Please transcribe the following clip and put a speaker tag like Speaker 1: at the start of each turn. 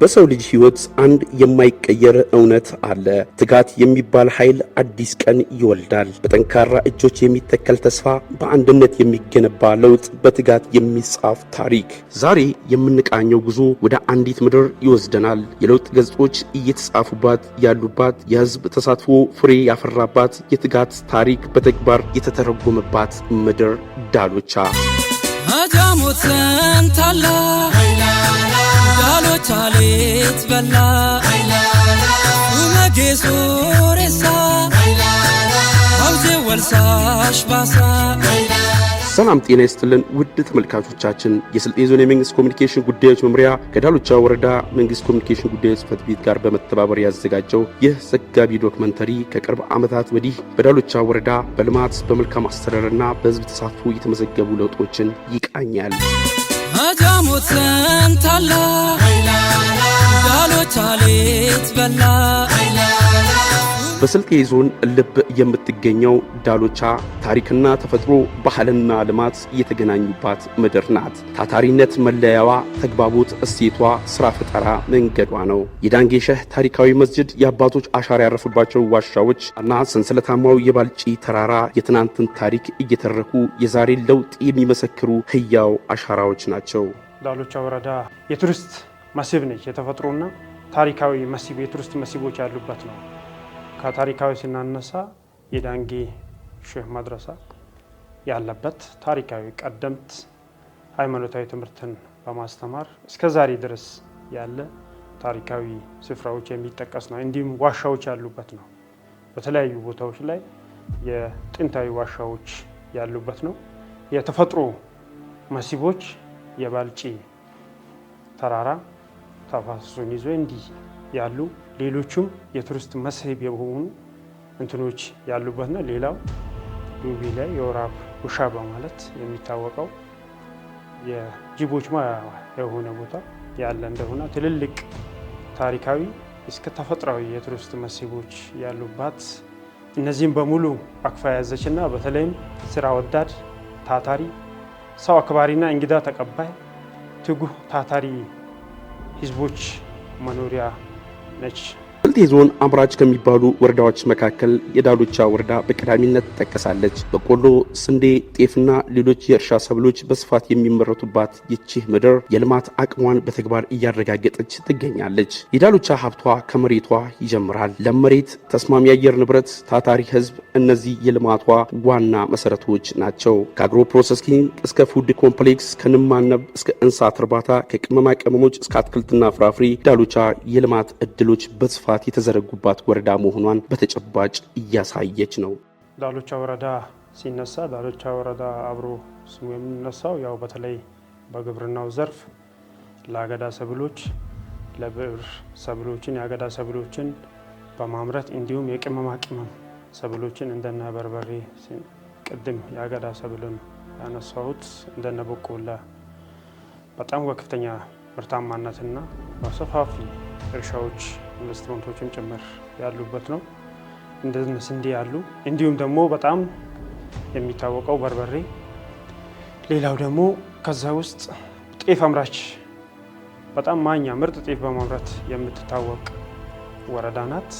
Speaker 1: በሰው ልጅ ህይወት አንድ የማይቀየር እውነት አለ። ትጋት የሚባል ኃይል አዲስ ቀን ይወልዳል። በጠንካራ እጆች የሚተከል ተስፋ፣ በአንድነት የሚገነባ ለውጥ፣ በትጋት የሚጻፍ ታሪክ። ዛሬ የምንቃኘው ጉዞ ወደ አንዲት ምድር ይወስደናል። የለውጥ ገጾች እየተጻፉባት ያሉባት፣ የህዝብ ተሳትፎ ፍሬ ያፈራባት፣ የትጋት ታሪክ በተግባር የተተረጎመባት ምድር ዳሎቻ።
Speaker 2: አጃሞተን ታላ ዳሎቻ ሌት በላ ኡመጌ ሶሬሳ አውዜ ወልሳሽ ባሳ።
Speaker 1: ሰላም ጤና ይስጥልን ውድ ተመልካቾቻችን፣ የስልጤ ዞን የመንግስት ኮሚኒኬሽን ጉዳዮች መምሪያ ከዳሎቻ ወረዳ መንግስት ኮሚኒኬሽን ጉዳዮች ጽሕፈት ቤት ጋር በመተባበር ያዘጋጀው ይህ ዘጋቢ ዶክመንተሪ ከቅርብ ዓመታት ወዲህ በዳሎቻ ወረዳ በልማት በመልካም አስተዳደርና በህዝብ ተሳትፎ የተመዘገቡ ለውጦችን ይቃኛል።
Speaker 2: አጃሞተን ታላ ዳሎቻ ሌት በላ።
Speaker 1: በስልጤ ዞን ልብ የምትገኘው ዳሎቻ ታሪክና ተፈጥሮ፣ ባህልና ልማት የተገናኙባት ምድር ናት። ታታሪነት መለያዋ፣ ተግባቦት እሴቷ፣ ስራ ፈጠራ መንገዷ ነው። የዳንጌ ሸህ ታሪካዊ መስጅድ፣ የአባቶች አሻራ ያረፉባቸው ዋሻዎች እና ሰንሰለታማው የባልጪ ተራራ የትናንትን ታሪክ እየተረኩ የዛሬን ለውጥ የሚመሰክሩ ህያው አሻራዎች ናቸው።
Speaker 3: ዳሎቻ ወረዳ የቱሪስት መስህብ ነች። የተፈጥሮና ታሪካዊ መስህብ የቱሪስት መስህቦች ያሉበት ነው። ከታሪካዊ ስናነሳ የዳንጌ ሼህ መድረሳ ያለበት ታሪካዊ ቀደምት ሃይማኖታዊ ትምህርትን በማስተማር እስከ ዛሬ ድረስ ያለ ታሪካዊ ስፍራዎች የሚጠቀስ ነው። እንዲሁም ዋሻዎች ያሉበት ነው። በተለያዩ ቦታዎች ላይ የጥንታዊ ዋሻዎች ያሉበት ነው። የተፈጥሮ መስህቦች የባልጪ ተራራ ተፋሰሱን ይዞ እንዲህ ያሉ ሌሎችም የቱሪስት መስህብ የሆኑ እንትኖች ያሉበት ነው። ሌላው ዱቢ ላይ የወራብ ውሻ በማለት የሚታወቀው የጅቦች የሆነ ቦታ ያለ እንደሆነ ትልልቅ ታሪካዊ እስከ ተፈጥሯዊ የቱሪስት መስህቦች ያሉባት፣ እነዚህም በሙሉ አቅፋ ያዘችና በተለይም ስራ ወዳድ ታታሪ ሰው አክባሪና እንግዳ ተቀባይ ትጉህ ታታሪ ህዝቦች መኖሪያ ነች።
Speaker 1: ስልጤ ዞን አምራች ከሚባሉ ወረዳዎች መካከል የዳሎቻ ወረዳ በቀዳሚነት ትጠቀሳለች። በቆሎ፣ ስንዴ፣ ጤፍና ሌሎች የእርሻ ሰብሎች በስፋት የሚመረቱባት ይቺ ምድር የልማት አቅሟን በተግባር እያረጋገጠች ትገኛለች። የዳሎቻ ሀብቷ ከመሬቷ ይጀምራል። ለም መሬት፣ ተስማሚ የአየር ንብረት፣ ታታሪ ህዝብ፣ እነዚህ የልማቷ ዋና መሰረቶች ናቸው። ከአግሮ ፕሮሰሲንግ እስከ ፉድ ኮምፕሌክስ፣ ከንብ ማነብ እስከ እንስሳት እርባታ፣ ከቅመማ ቅመሞች እስከ አትክልትና ፍራፍሬ ዳሎቻ የልማት እድሎች በስፋት የተዘረጉባት ወረዳ መሆኗን በተጨባጭ እያሳየች ነው።
Speaker 3: ዳሎቻ ወረዳ ሲነሳ ዳሎቻ ወረዳ አብሮ ስሙ የሚነሳው ያው በተለይ በግብርናው ዘርፍ ለአገዳ ሰብሎች፣ ለብዕር ሰብሎችን፣ የአገዳ ሰብሎችን በማምረት እንዲሁም የቅመማ ቅመም ሰብሎችን እንደነ በርበሬ፣ ቅድም የአገዳ ሰብልን ያነሳሁት እንደነ በቆላ በጣም በከፍተኛ ምርታማነትና በሰፋፊ እርሻዎች ኢንቨስትመንቶችም ጭምር ያሉበት ነው። እንደነ ስንዴ ያሉ እንዲሁም ደግሞ በጣም የሚታወቀው በርበሬ፣ ሌላው ደግሞ ከዛ ውስጥ ጤፍ አምራች በጣም ማኛ ምርጥ ጤፍ በማምረት የምትታወቅ ወረዳ ናት።